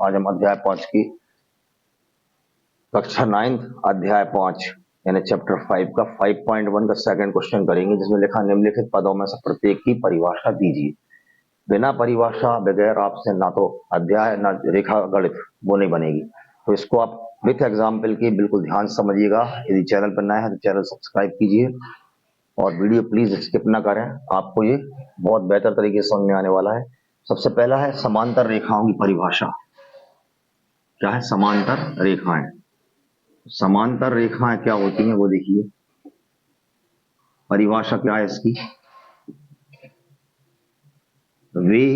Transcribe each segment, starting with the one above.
आज हम अध्याय 5 की कक्षा 9 अध्याय 5 यानी चैप्टर 5 का 5.1 का सेकंड क्वेश्चन करेंगे, जिसमें लिखा निम्नलिखित पदों में से प्रत्येक की परिभाषा दीजिए। बिना परिभाषा बगैर आपसे ना तो अध्याय ना रेखा गणित वो नहीं बनेगी। तो इसको आप विथ एग्जाम्पल के बिल्कुल ध्यान से समझिएगा। यदि चैनल पर नया है तो चैनल सब्सक्राइब कीजिए और वीडियो प्लीज स्किप ना करें, आपको ये बहुत बेहतर तरीके से समझ में आने वाला है। सबसे पहला है समांतर रेखाओं की परिभाषा। क्या है समांतर रेखाएं? समांतर रेखाएं क्या होती हैं वो देखिए, परिभाषा क्या है इसकी। वे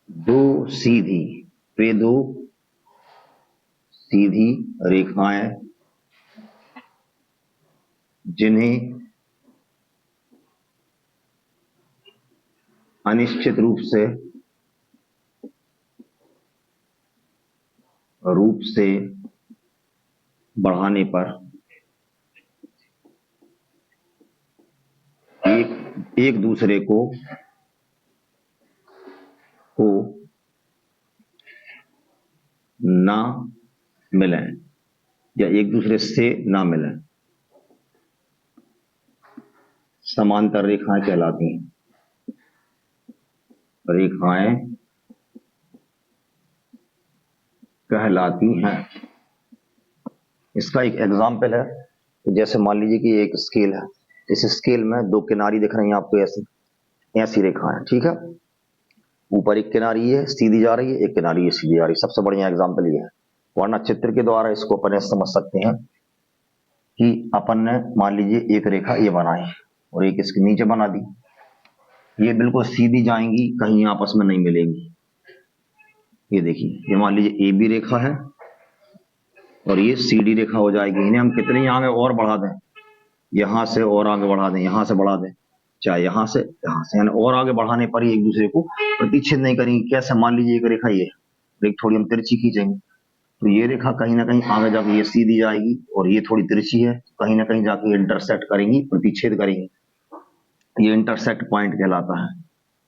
दो सीधी रेखाएं जिन्हें अनिश्चित रूप से बढ़ाने पर एक दूसरे को ना मिलें या एक दूसरे से ना मिलें, समांतर रेखाएं कहलाती हैं। रेखाएं कहलाती हैं। इसका एक एग्जाम्पल है, जैसे मान लीजिए कि एक स्केल है, इस स्केल में दो किनारी दिख रही हैं आपको, ऐसी रेखा है, ठीक है। ऊपर एक किनारी है सीधी जा रही है, एक किनारी है सीधी जा रही है। सबसे बढ़िया एग्जाम्पल ये है, वरना चित्र के द्वारा इसको अपन समझ सकते हैं कि अपन ने मान लीजिए एक रेखा ये बनाई और एक इसके नीचे बना दी। ये बिल्कुल सीधी जाएंगी, कहीं आपस में नहीं मिलेंगी। ये देखिए, ये मान लीजिए ए बी रेखा है और ये सी डी रेखा हो जाएगी। इन्हें हम कितनी आगे और बढ़ा दें, यहां से और आगे बढ़ा दें, यहां से बढ़ा दें, चाहे यहां से यानी और आगे बढ़ाने पर ही एक दूसरे को प्रतिच्छेद नहीं करेंगे। कैसे? मान लीजिए एक रेखा ये एक थोड़ी हम तिरछी खींचेंगे तो ये रेखा कहीं ना कहीं आगे जाके ये सीधी जाएगी और ये थोड़ी तिरछी है, कहीं ना कहीं जाके इंटरसेक्ट करेंगी, प्रतिच्छेद करेंगी। ये इंटरसेक्ट पॉइंट कहलाता है।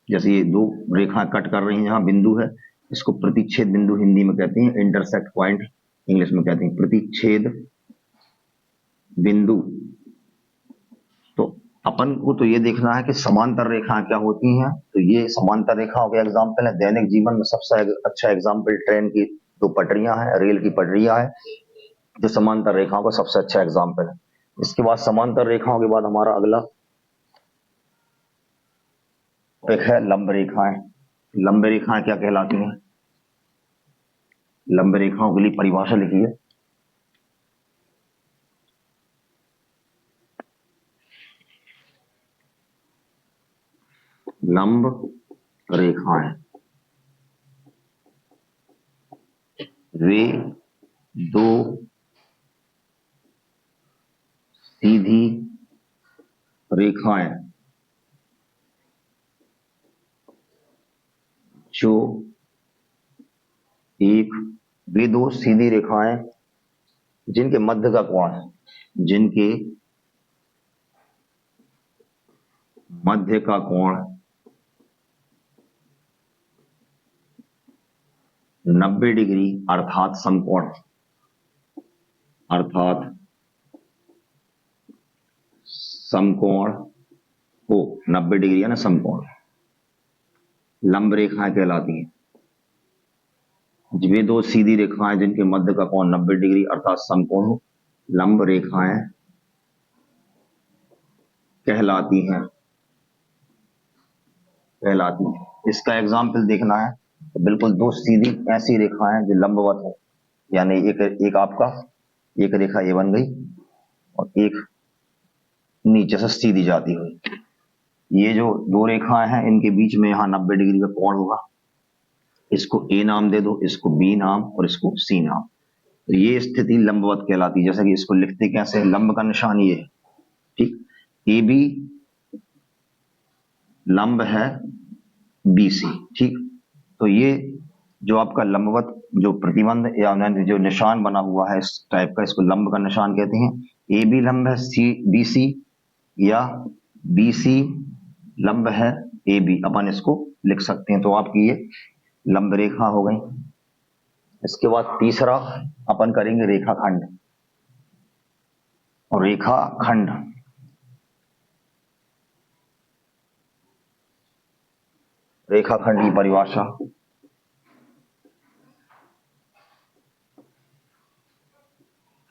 जैसे ये दो रेखा कट कर रही हैं, यहाँ बिंदु है, इसको प्रतिच्छेद बिंदु हिंदी में कहते हैं, इंटरसेक्ट पॉइंट इंग्लिश में कहते हैं प्रतिच्छेद बिंदु। तो अपन को तो ये देखना है कि समांतर रेखाएं क्या होती हैं। तो ये समांतर रेखाओं के एग्जाम्पल है। दैनिक जीवन में सबसे अच्छा एग्जाम्पल ट्रेन की दो पटरियां हैं, रेल की पटरियां हैं, जो समांतर रेखाओं का सबसे अच्छा एग्जाम्पल है। इसके बाद समांतर रेखाओं के बाद हमारा अगला टॉपिक है लंब रेखाएं। लंब रेखाएं क्या कहलाती हैं? लंब रेखाओं के लिए परिभाषा लिखिए। लंब रेखाएं वे दो सीधी रेखाएं जो वे दो सीधी रेखाएं जिनके मध्य का कोण 90 डिग्री अर्थात समकोण हो 90 डिग्री है ना, समकोण लंब रेखाएं कहलाती हैं। वे दो सीधी रेखाएं जिनके मध्य का कोण 90 डिग्री अर्थात समकोण हो, लंब रेखाएं कहलाती हैं। इसका एग्जाम्पल देखना है तो बिल्कुल दो सीधी ऐसी रेखाएं जो लंबवत हो, यानी एक आपका एक रेखा ये बन गई और एक नीचे से सीधी जाती हुई। ये जो दो रेखाएं हैं इनके बीच में यहाँ 90 डिग्री का कोण होगा। इसको ए नाम दे दो, इसको बी नाम और इसको सी नाम। तो ये स्थिति लंबवत कहलाती है। जैसे कि इसको लिखते कैसे, लंब का निशान ये है, ठीक। ए बी लंब है बी सी, ठीक। तो ये जो आपका लंबवत जो प्रतिबंध या जो निशान बना हुआ है इस टाइप का, इसको लंब का निशान कहते हैं। ए बी लंब है बी सी या बी सी लंब है ए बी, अपन इसको लिख सकते हैं। तो आपकी ये लंब रेखा हो गई। इसके बाद तीसरा अपन करेंगे रेखाखंड। और रेखाखंड रेखाखंड की परिभाषा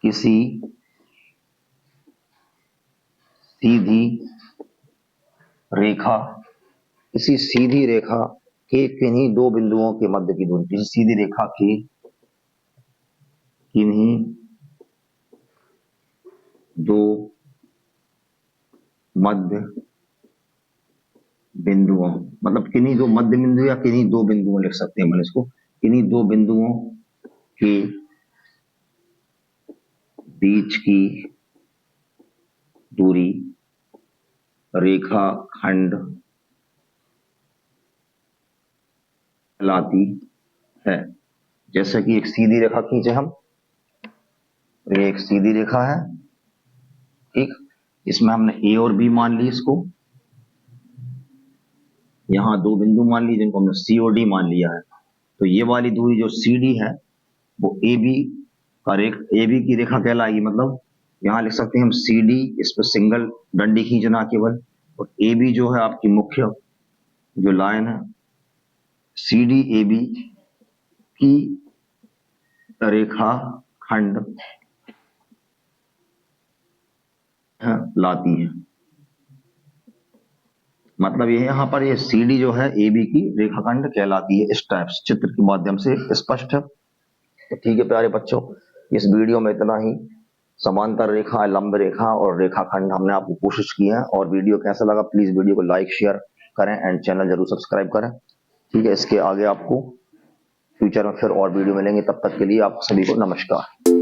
किसी सीधी रेखा किसी सीधी रेखा के किन्हीं दो बिंदुओं के मध्य की दूरी। किसी सीधी रेखा के किन्हीं दो मध्य बिंदुओं, मतलब किन्हीं दो मध्य बिंदु या किन्हीं दो बिंदुओं लिख सकते हैं अपन इसको, किन्हीं दो बिंदुओं के बीच की दूरी रेखाखंड कहलाती है। जैसे कि एक सीधी रेखा खींचे हम, ये एक सीधी रेखा है, ठीक, इसमें हमने ए और बी मान ली इसको, यहां दो बिंदु मान ली जिनको हमने सी और डी मान लिया है। तो ये वाली दूरी जो सी डी है वो ए बी की रेखा कहलाएगी। मतलब यहां लिख सकते हैं हम सी डी, इस पर सिंगल डंडी खींचना केवल, और ए बी जो है आपकी मुख्य जो लाइन है सी डी ए बी की रेखा खंड लाती है। मतलब ये यहाँ पर ये सी डी जो है ए बी की रेखाखंड कहलाती है। इस टाइप से चित्र के माध्यम से स्पष्ट है। तो ठीक है प्यारे बच्चों, इस वीडियो में इतना ही। समांतर रेखा, लंब रेखा और रेखाखंड हमने आपको कोशिश की है। और वीडियो कैसा लगा प्लीज वीडियो को लाइक शेयर करें एंड चैनल जरूर सब्सक्राइब करें। ठीक है, इसके आगे आपको फ्यूचर में फिर और वीडियो मिलेंगे। तब तक के लिए आप सभी को नमस्कार।